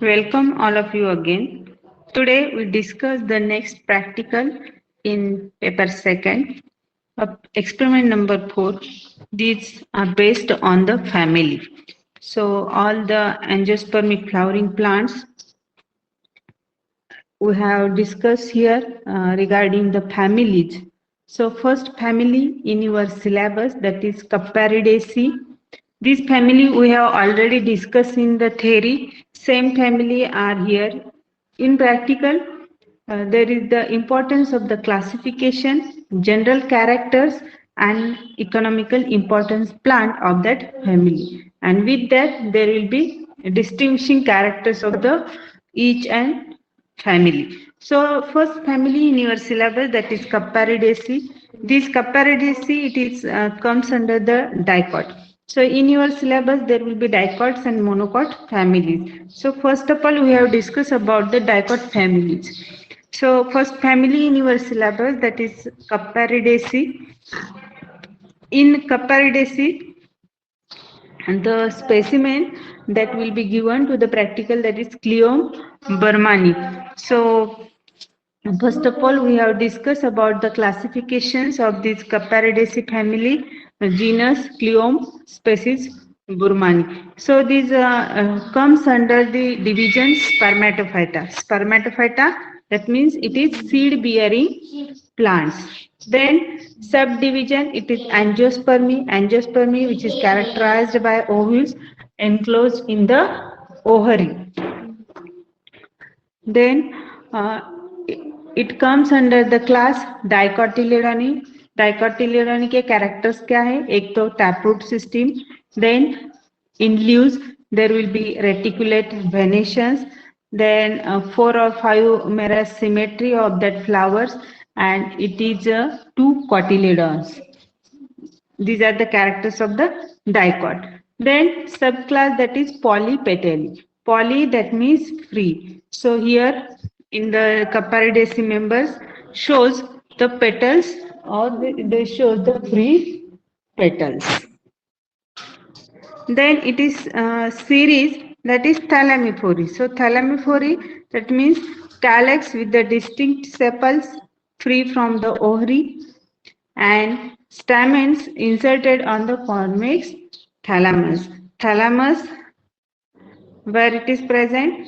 Welcome all of you again. Today we discuss the next practical in paper second, experiment number 4. These are based on the family. So all the angiospermic flowering plants we have discussed here regarding the families. So first family in your syllabus, that is Capparidaceae. This family we have already discussed in the theory. Same family are here. In practical, there is the importance of the classification, general characters, and economical importance plant of that family. And with that, there will be distinguishing characters of the each and family. So first family in your syllabus, that is Capparidaceae. This Capparidaceae, it is comes under the dicot. So in your syllabus there will be dicots and monocot families. So first of all we have discussed about the dicot families. So first family in your syllabus, that is Capparidaceae. In Capparidaceae, the specimen that will be given to the practical, that is Cleome burmani. So first of all, we have discussed about the classifications of this Capparidaceae family, genus Cleome, species burmani. So this comes under the division Spermatophyta. Spermatophyta, that means it is seed-bearing plants. Then subdivision, it is angiospermy. Angiospermy, which is characterized by ovules enclosed in the ovary. Then it comes under the class dicotyledone. Dicotyledone के characters क्या है? एक तो taproot system. Then in leaves there will be reticulate venations. Then 4 or 5 merous symmetry of that flowers, and it is 2 cotyledons. These are the characters of the dicot. Then subclass, that is polypetally. Poly, that means free. So here in the Capparidaceae members shows the petals, or they show the free petals. Then it is series, that is thalamiphory. So thalamiphory, that means calyx with the distinct sepals free from the ovary, and stamens inserted on the convex thalamus. Thalamus, where it is present,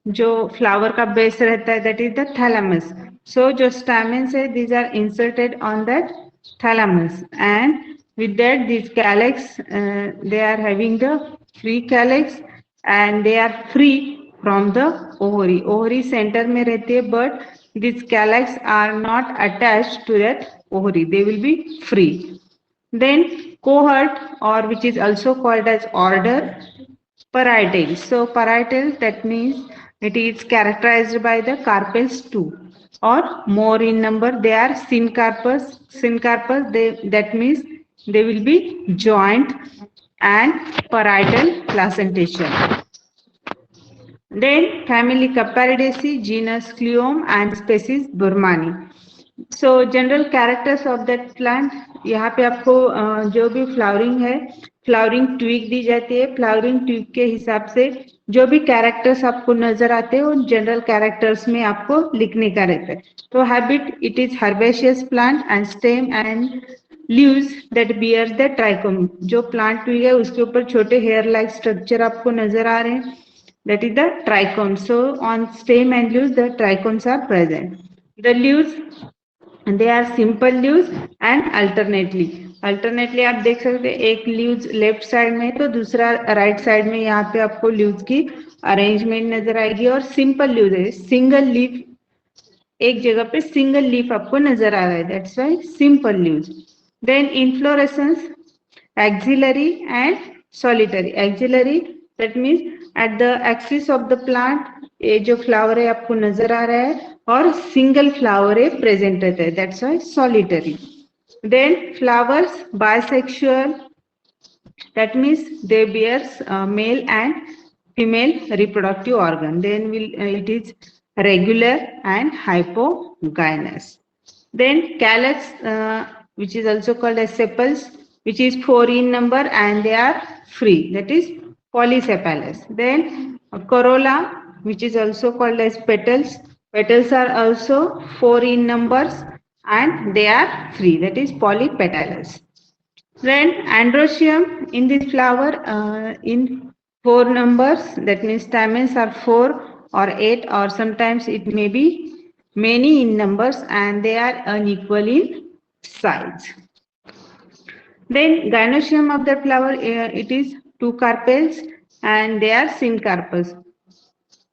जो flower का base रहता है, that is the thalamus. So जो stamens है, these are inserted on that thalamus, and with that these calyx, they are having the free calyx and they are free from the ovary. Ovary center में रहती है, but these calyx are not attached to that ovary. They will be free. Then cohort, or which is also called as order, parietal. So parietal, that means it is characterized by the carpels 2 or more in number. They are syncarpous. Syncarpous, that means they will be joint and parietal placentation. Then family Capparidaceae, genus Cleome, and species burmani. So general characters of that plant, यहाँ पे आपको जो भी flowering है, flowering tube दी जाती है. Flowering tube के हिसाब से जो भी कैरेक्टर्स आपको नजर आते हैं उन जनरल कैरेक्टर्स में आपको लिखने का रहता है. तो habit, it is herbaceous plant and stem and leaves that bears the trichome. जो प्लांट ट्यूब है उसके ऊपर छोटे हेयर लाइक स्ट्रक्चर आपको नजर आ रहे हैं, that is the trichome. So on stem and leaves the trichomes are present. The leaves, they are simple leaves and alternately आप देख सकते हैं, एक लीव्स लेफ्ट साइड में तो दूसरा राइट साइड में. यहाँ पे आपको लीव्स की अरेंजमेंट नजर आएगी और सिंपल लीव्स है, सिंगल लीफ, एक जगह पे सिंगल लीफ आपको नजर आ रहा है, that's why simple leaves. Then inflorescence axillary and solitary. Axillary, that means at the axis of the plant, ये जो फ्लावर है आपको नजर आ रहा है और सिंगल फ्लावर है प्रेजेंट रहता है, that's why solitary. Then flowers bisexual, that means they bears male and female reproductive organ. Then it is regular and hypogynous. Then calyx, which is also called as sepals, which is 4 in number and they are free, that is polysepalous. Then corolla, which is also called as petals. Petals are also 4 in numbers and they are free, that is polypetalous. Then androecium in this flower in 4 numbers, that means stamens are 4 or 8 or sometimes it may be many in numbers and they are unequal in size. Then gynoecium of the flower, it is 2 carpels and they are syncarpous.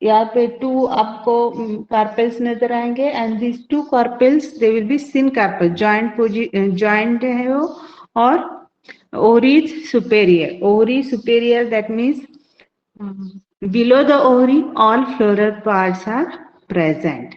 यहाँ पे 2 आपको carpels नजर आएंगे and this 2 carpels they will be syncarpal, joint है वो, और ovary superior, that means below the ovary all floral parts are present.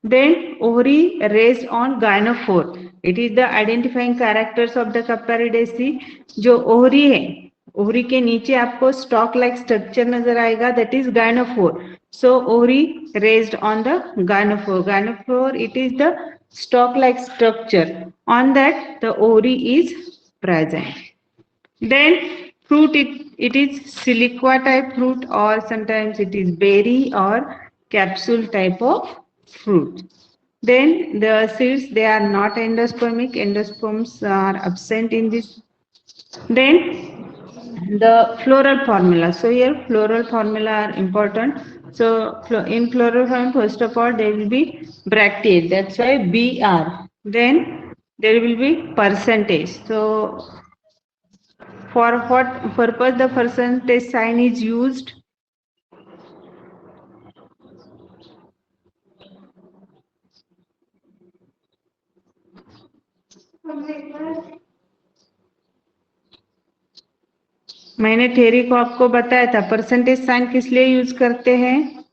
Then ovary raised on gynophore, it is the identifying characters of the Caparidaceae. जो ovary है, ovary के नीचे आपको stalk like structure नजर आएगा, that is gynophore. So ovary raised on the gynophore, it is the stalk like structure, on that the ovary is present. Then fruit, it is siliqua type fruit or sometimes it is berry or capsule type of fruit. Then the seeds, they are not endospermic, endosperms are absent in this. Then the floral formula. So here floral formula are important. So in floral formula, first of all there will be bracteate, that's why BR. Then there will be percentage. So for what purpose the percentage sign is used? मैंने theory को आपको बताया था, percentage sign किस लिए use करते हैं?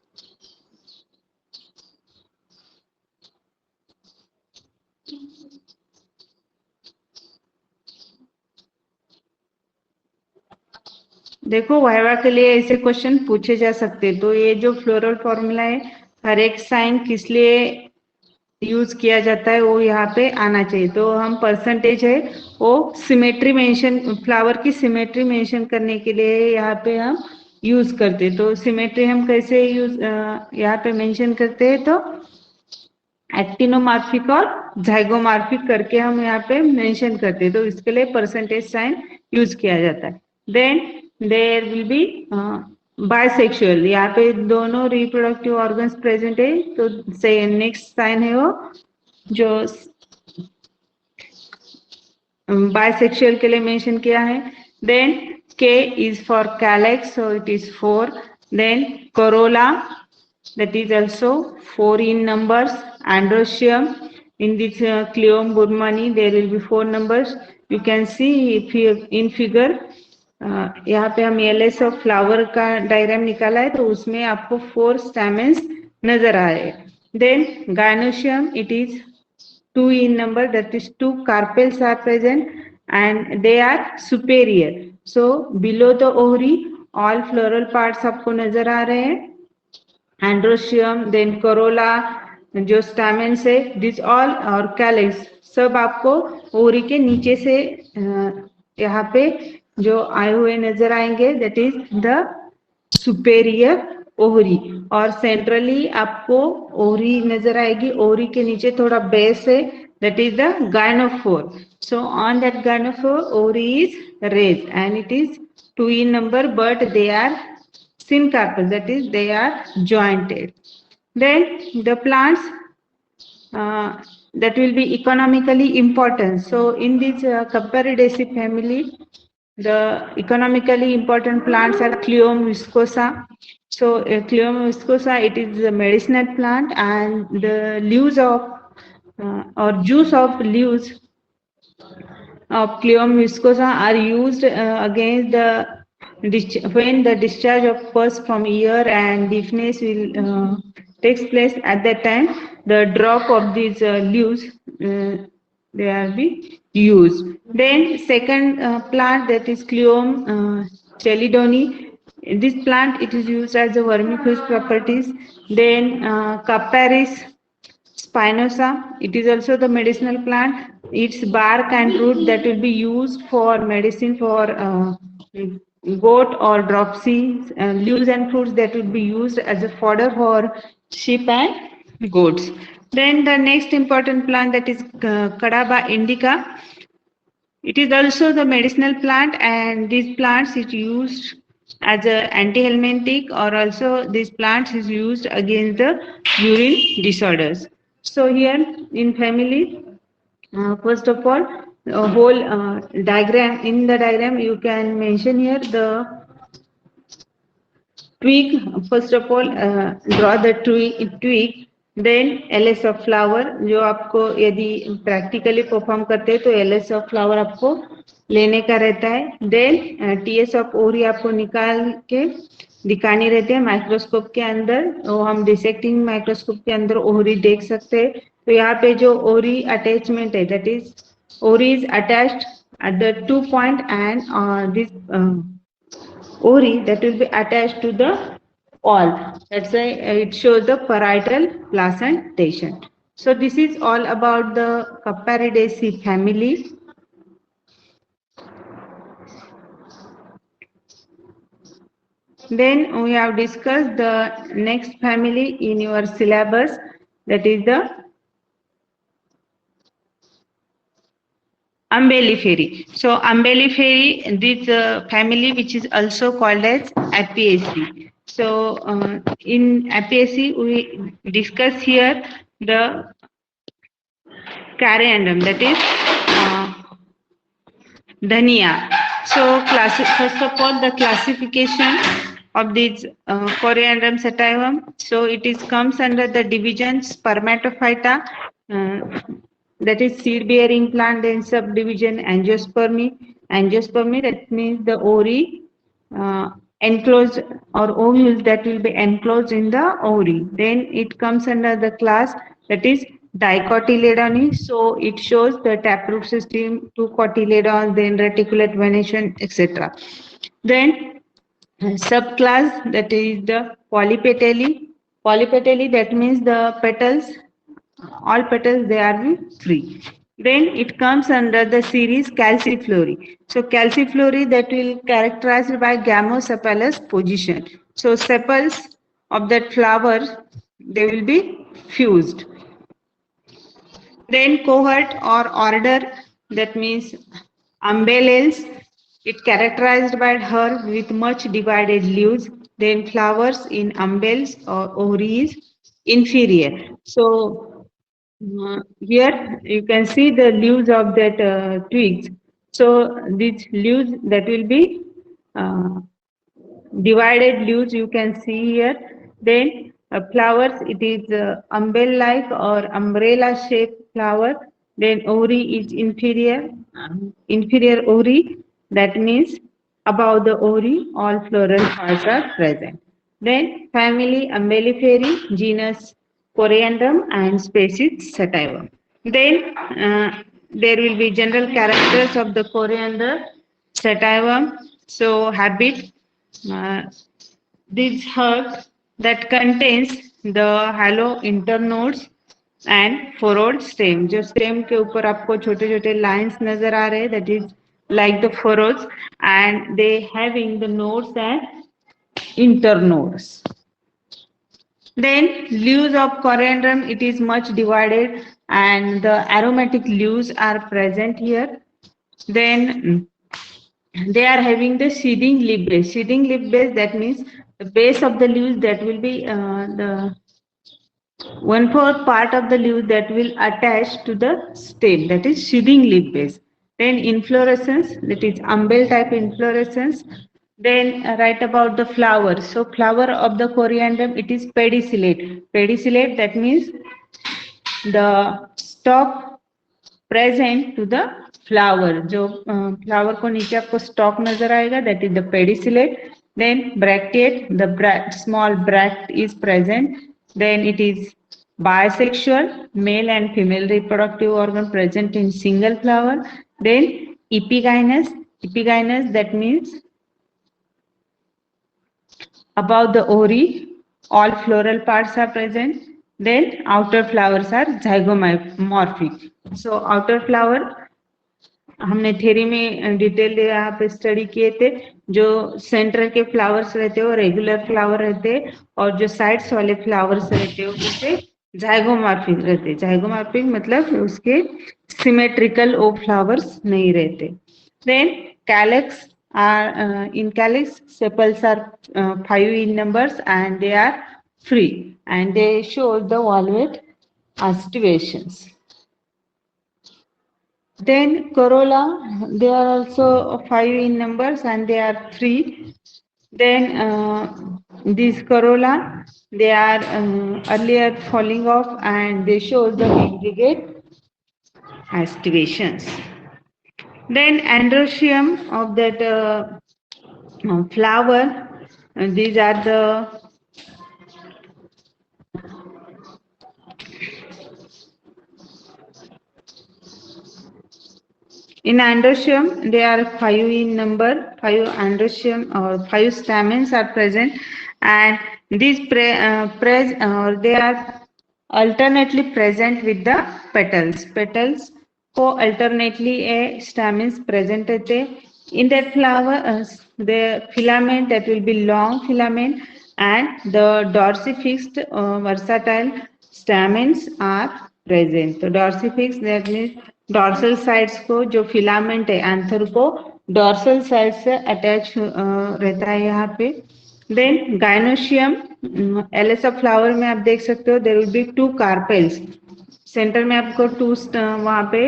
देखो वाइवा के लिए ऐसे क्वेश्चन पूछे जा सकते, तो ये जो फ्लोरल फॉर्मूला है हर एक साइन किस लिए यूज किया जाता है वो यहाँ पे आना चाहिए। तो हम परसेंटेज है वो सिमेट्री मेंशन, फ्लावर की सिमेट्री मेंशन करने के लिए यहाँ पे हम यूज करते। तो सिमेट्री हम कैसे यूज यहाँ पे मेंशन करते हैं, तो एक्टिनोमार्फिक और जाइगोमार्फिक करके हम यहाँ पे मेंशन करते हैं, तो इसके लिए परसेंटेज साइन यूज किया जाता है। Then there will be bisexual, यहाँ पे दोनों रिप्रोडक्टिव ऑर्गन्स प्रेजेंट है, तो से नेक्स्ट साइन है वो जो बायसेक्सुअल के लिए मेंशन किया है। Then K is for calyx, so it is 4. Then corolla, that is also 4 in numbers. Androecium, in this Cleome burmani there will be 4 numbers. You can see if you in figure, यहाँ पे हम LS of flower का diagram निकाला है, तो उसमें आपको 4 स्टैमेंस नजर आ रहे हैं। Then gynoecium, it is 2 in number, that is 2 carpels are present and they are superior. So below the ovary all floral parts आपको नजर आ रहे हैं। Androecium, then corolla, जो stamens है, this all और calyx सब आपको ओवरी के नीचे से यहाँ पे जो आए हुए नजर आएंगे, that is the superior ovary, और सेंट्रली आपको ओवरी नजर आएगी, ओवरी के नीचे थोड़ा बेस है, that is the gynophore. So on that gynophore ovary is raised and it is 2 in number, but they are syncarpal, that is they are jointed. Then the plants that will be economically important. So in this Caparidaceae family, the economically important plants are Cleome viscosa. So Cleome viscosa, it is a medicinal plant, and the leaves of or juice of leaves of Cleome viscosa are used against the when the discharge of pus from ear and deafness will takes place. At that time, the drop of these leaves they are be used. Then second plant, that is Cleome chelidoni. In this plant, it is used as a vermifuge properties. Then Capparis spinosa, it is also the medicinal plant. Its bark and root that will be used for medicine for goat or dropsy. Leaves and fruits that will be used as a fodder for sheep and goats. Then the next important plant, that is Kadaba indica. It is also the medicinal plant, and these plants is used as a antihelmintic, or also these plants is used against the urine disorders. So here in family, first of all, a whole diagram. In the diagram, you can mention here the twig. First of all, draw the twig, then LS of flower. जो आपको यदि practically perform करते हैं तो LS of flower आपको लेने का रहता है. देन TS of ओरी आपको निकाल के दिखानी रहती है माइक्रोस्कोप के अंदर. वो हम डिसेक्टिंग माइक्रोस्कोप के अंदर ओरी देख सकते हैं. तो यहाँ पे जो ओरी अटैचमेंट है, दैट इज ओरी is attached at the 2 point, and this ori that will be attached to the wall. That's why it shows the parietal placentation. So this is all about the Capparidaceae family. Then we have discussed the next family in your syllabus, that is the Umbelliferae. So Umbelliferae, this family which is also called as Apiaceae. So in Apiaceae, we discuss here the Caryandrum, that is Dhania. So first of all, the classification of this Coriandrum sativum. So it is comes under the division Spermatophyta. That is seed bearing plant. Then subdivision Angiospermy. Angiospermy, that means the ovary enclosed, or ovules that will be enclosed in the ovary. Then it comes under the class that is Dicotyledone. So it shows the taproot system, two cotyledons, then reticulate venation, etc. Then subclass, that is the Polypetalae. Polypetalae, that means the petals, all petals they are free. Then it comes under the series Calciflorae. So Calciflorae, that will characterized by gamosepalous position. So sepals of that flower, they will be fused. Then cohort or order, that means umbellales. It characterized by her with much divided leaves. Then flowers in umbels or ovaries inferior. So here you can see the leaves of that twigs. So these leaves that will be divided leaves, you can see here. Then flowers, it is umbel-like or umbrella-shaped flower. Then ovary is inferior, inferior ovary. That means above the ovary, all floral parts are present. Then family Umbelliferae, genus Coriandrum, and species Sativum. Then there will be general characters of the Coriander sativum. So habit, these herbs that contains the hollow internodes and furrowed stem. जो stem के ऊपर आपको छोटे-छोटे lines नजर आ रहे हैं, that is like the furrows, and they having the nodes and internodes. Then leaves of coriandrum, it is much divided, and the aromatic leaves are present here. Then they are having the seeding leaf base. Seeding leaf base, that means the base of the leaves that will be the 1/4 part of the leaf that will attach to the stem, that is seeding leaf base. Then inflorescence, that is umbel type inflorescence. Then write about the flower. So flower of the coriandrum, it is pedicellate. Pedicellate, that means the stalk present to the flower. जो flower को नीचे आपको stalk नजर आएगा, that is the pedicellate. Then bracteate, the small bract is present. Then it is bisexual, male and female reproductive organ present in single flower. Then epigynous, epigynous, that means Above the ovary, all floral parts are present. Then outer flowers are zygomorphic. So outer flower हमने theory में detail यहाँ पे study किए थे. जो centre के flowers रहते हैं वो रेगुलर फ्लावर रहते हैं और जो साइड्स वाले फ्लावर्स रहते हैं उससे जाइगोमॉर्फिक रहते. जाइगोमॉर्फिक मतलब उसके सिमेट्रिकल ओ फ्लावर्स नहीं रहते. Then calyx are in calyx sepals are 5 in numbers and they are free and they show the valvate astivations. Then corolla, they are also 5 in numbers and they are free. Then these corolla, they are earlier falling off and they show the aggregate astivations. Then androecium of that flower, these are the in androecium, they are 5 in number, 5 androecium or 5 stamens are present and these they are alternately present with the petals. Petals को alternately a stamens present रहते. In that flower, the filament that will be long filament and the dorsifixed versatile stamens are present. So dorsifixed that means dorsal sides को जो filament है anther को dorsal side से attach रहता है यहाँ पे. देन गाइनोशियम एलेसा फ्लावर में आप देख सकते हो there will be 2 carpels. Centre में आपको 2 वहाँ पे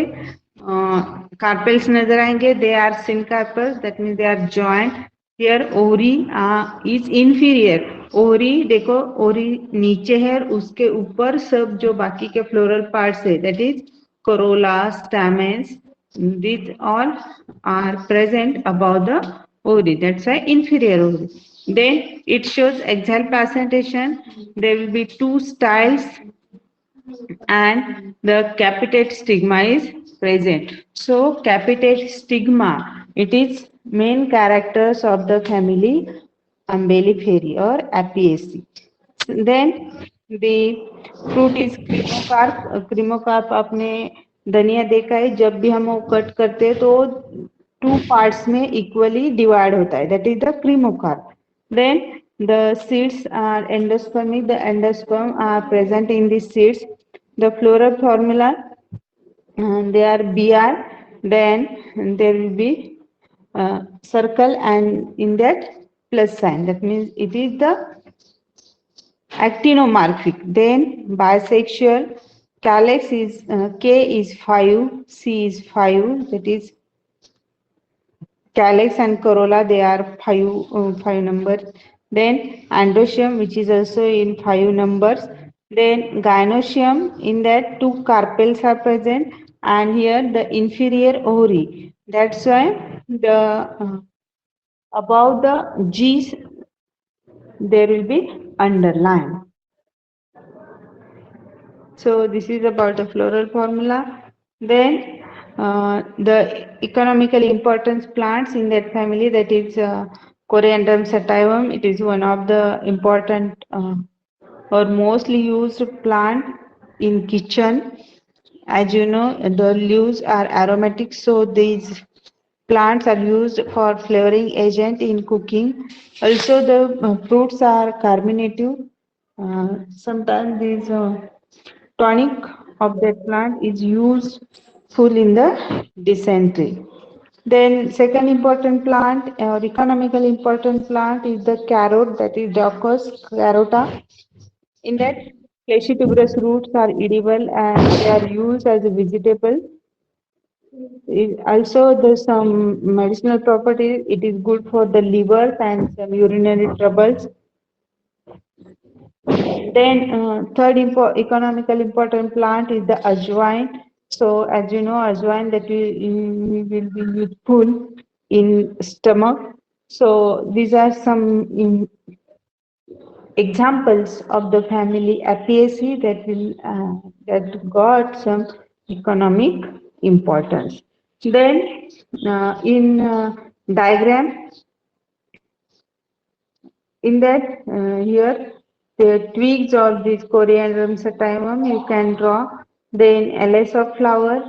कार्पेल्स नजर आएंगे. They are syn carpels that means they are joint. Here ovary is inferior. Ovary देखो ओरी नीचे है उसके ऊपर सब जो बाकी के फ्लोरल पार्ट्स है that is corolla, stamens, these all are present above the ovary. That's why inferior ovary. Then it shows axial placentation. There will be 2 styles and the capitate stigma is present. So capitate stigma, it is main characters of the family Umbelliferae or Apiaceae. Then the fruit is cremocarp. Cremocarp आपने धनिया देखा है जब भी हम वो cut करते हैं तो 2 पार्ट्स में इक्वली डिवाइड होता है. That is the cremocarp. Then the seeds are endospermic. The endosperm are present in this seeds. The floral formula they are BR. Then there will be circle and in that plus sign. That means it is the actinomorphic. Then bisexual. Calyx is K is 5, C is 5. That is calyx and corolla. They are 5 numbers. Then androecium, which is also in 5 numbers. Then gynoecium, in that 2 carpels are present, and here the inferior ovary. That's why the above the G's there will be underlined. So this is about the floral formula. Then the economically important plants in that family, that is Coriandrum sativum. It is one of the important or mostly used plant in kitchen. As you know, the leaves are aromatic, so these plants are used for flavoring agent in cooking. Also the fruits are carminative. Sometimes these tonic of that plant is used full in the dysentery. Then second important plant or economically important plant is the carrot, that is Daucus carota. In that fleshy tuberous roots are edible and they are used as a vegetable. Also there's some medicinal properties. It is good for the liver and some urinary troubles. Then third economically important plant is the ajwain. So as you know, ajwain that will be useful in stomach. So these are some examples of the family Apiaceae that will that got some economic importance. Then in diagram In that, here the twigs of this Coriandrum sativum you can draw. Then LS of flower,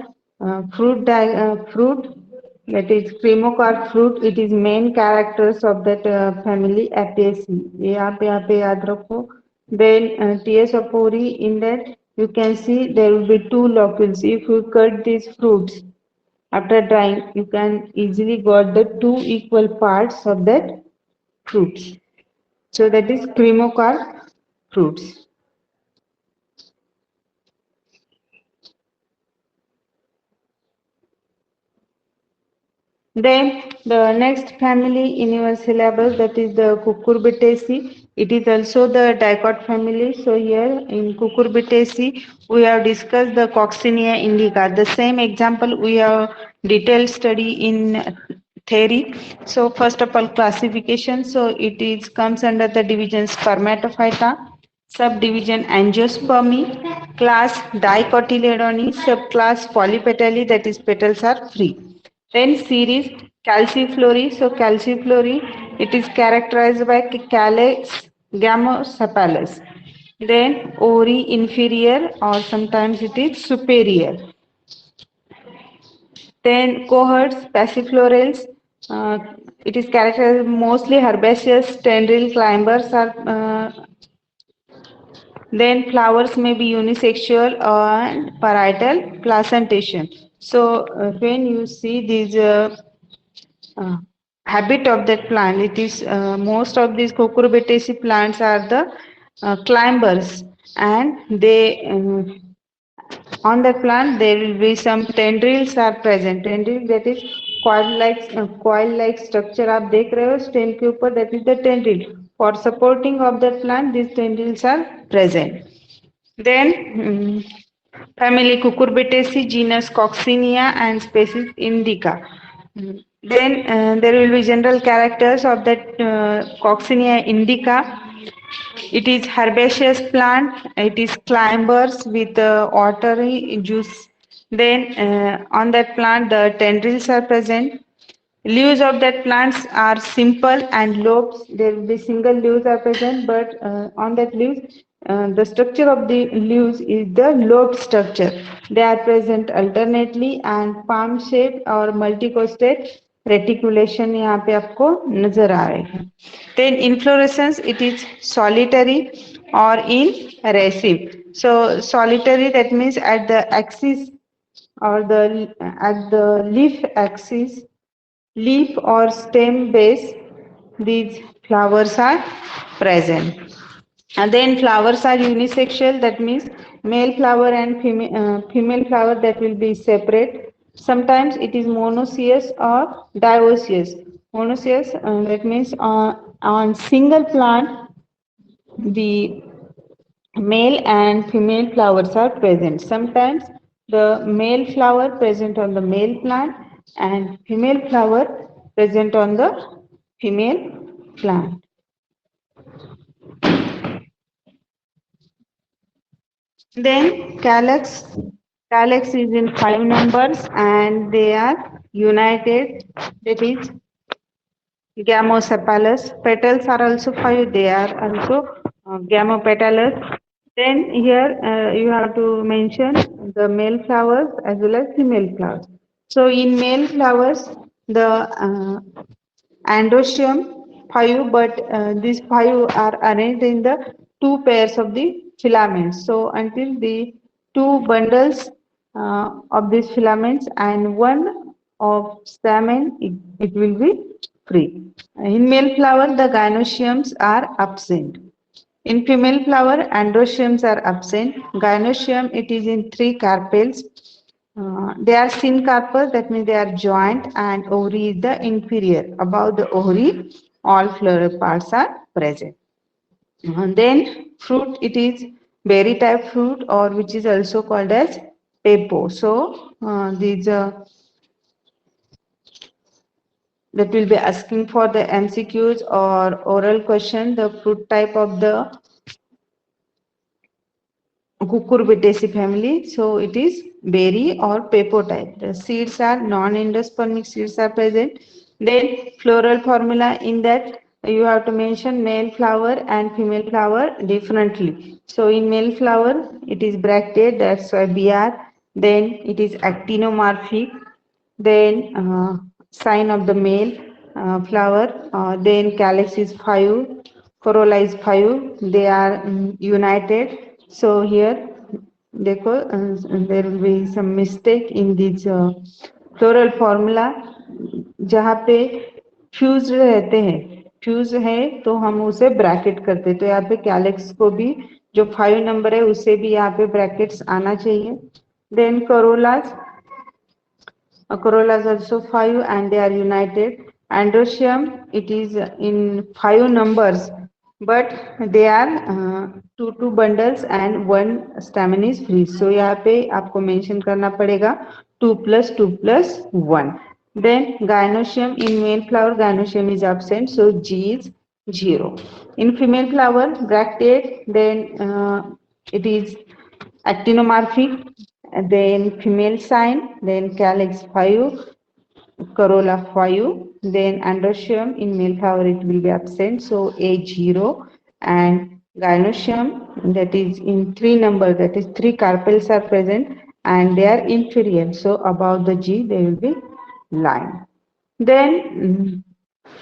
fruit that is cremocar fruit. It is main characters of that family Apiaceae. ये आप याद रखो. Then TS opori, in that you can see there will be two locules. If you cut these fruits after drying, you can easily got the two equal parts of that fruits. So that is cremocar fruits. Then the next family in your syllabus, that is the Cucurbitaceae. It is also the dicot family. So here in Cucurbitaceae, we have discussed the Coccinia indica. The same example we have detailed study in theory. So first of all, classification. So it is comes under the division Spermatophyta, subdivision Angiospermy, class Dicotyledone, subclass Polypetalae, that is petals are free. Then series Calciflory. So Calciflory, it is characterized by calyx gamosepalous. Then ori inferior or sometimes it is superior. Then cohorts Passiflorales. Uh, it is characterized mostly herbaceous tendril climbers are then flowers may be unisexual and parietal placentation. So when you see these uh, habit of that plant, it is most of these cucurbitaceae plants are the climbers, and they on that plant there will be some tendrils are present. Tendril, that is coil like structure आप देख रहे हो stem के ऊपर, that is the tendril. For supporting of that plant, these tendrils are present. Then family Cucurbitaceae, genus Coccinia, and species Indica. Then there will be general characters of that Coccinia indica. It is herbaceous plant. It is climbers with watery juice. Then on that plant, the tendrils are present. Leaves of that plants are simple and lobes. There will be single leaves are present, but on that leaves, the structure of the leaves is the lobe structure. They are present alternately and palm shaped or multicosted reticulation यहाँ पे आपको नजर आ रहे हैं. Then inflorescence, it is solitary or in raceme. So solitary, that means at the axis or the at the leaf or stem base, these flowers are present. And then flowers are unisexual, that means male flower and female flower that will be separate. Sometimes it is monoecious or dioecious. Monoecious, that means on single plant, the male and female flowers are present. Sometimes the male flower present on the male plant and female flower present on the female plant. Then calyx is in 5 numbers and they are united. That is gamosepalous. Petals are also 5. They are also gamopetalous. Then here you have to mention the male flowers as well as female flowers. So in male flowers, the androecium 5, but these 5 are arranged in the two pairs of the filaments. So until the two bundles of these filaments and one of stamen, it will be free. In male flower, the gynoeciums are absent. In female flower, androeciums are absent. Gynoecium, it is in 3 carpels. They are syncarpal, that means they are joint, and ovary is the inferior. Above the ovary, all floral parts are present. And then fruit, it is berry type fruit, or which is also called as pepo. So these that will be asking for the MCQs or oral question, the fruit type of the Cucurbitaceae family. So it is berry or pepo type. The seeds are non-endospermic seeds are present. Then floral formula, in that you have to mention male flower and female flower differently. So in male flower, it is bracted, that's why BR. Then it is actinomorphic. Then sign of the male flower. Then calyx is 5, corolla is 5. They are united. So here, there will be some mistake in this floral formula. जहाँ पे fuse रहते हैं, fuse है तो हम उसे bracket करते हैं, तो यहाँ पे कैलेक्स को भी जो 5 नंबर है उसे भी यहाँ पे ब्रैकेट्स आना चाहिए. Then corollas also 5 and they are united. Androecium, it is in 5 numbers, but they are two bundles and one stamen is free. So यहाँ पे आपको मेंशन करना पड़ेगा 2 plus 2 plus 1. Then gynoecium, in male flower gynoecium is absent, so G is 0. In female flower bracteate, then it is actinomorphic, then female sign, then calyx 5, corolla 5, then androecium in male flower it will be absent, so A0, and gynoecium, that is in 3 number, that is 3 carpels are present and they are inferior, so above the G they will be line. Then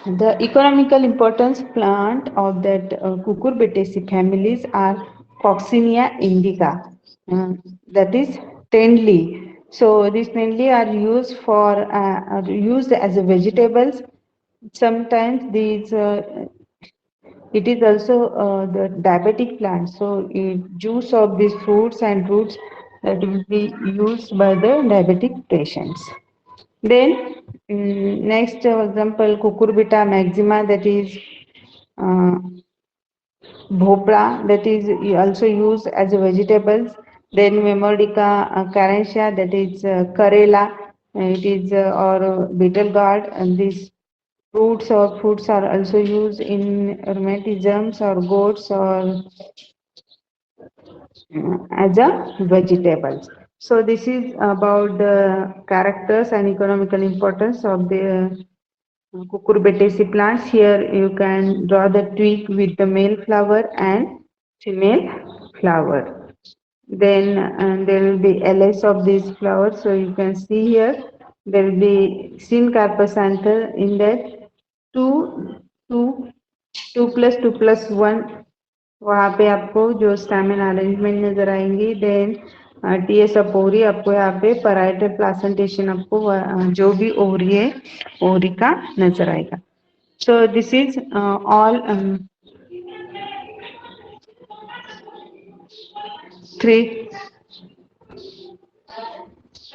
the economical importance plant of that Cucurbitaceae families are Coccinia indica, that is tendli. So these tendli are used as a vegetables. Sometimes these it is also the diabetic plant. So juice of these fruits and roots that will be used by the diabetic patients. Then next example, Cucurbita maxima, that is uh, bhopra, that is also used as a vegetables. Then Memordica carentia, that is karela, it is or betel gourd, and these fruits or fruits are also used in rheumatisms or goats or as a vegetables. So this is about the characters and economical importance of the Cucurbitaceae plants. Here you can draw the twig with the male flower and female flower. Then there will be LS of these flowers. So you can see here there will be syncarpous anther in that 2, 2, 2 plus 2 plus 1. वहाँ पे आपको जो stamen arrangement नजर आएंगी. Then TS of ovary, आपको यहाँ पे parietal placentation, आपको जो भी ओवरी है ओवरी का नजर आएगा. So this is all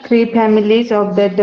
three families of that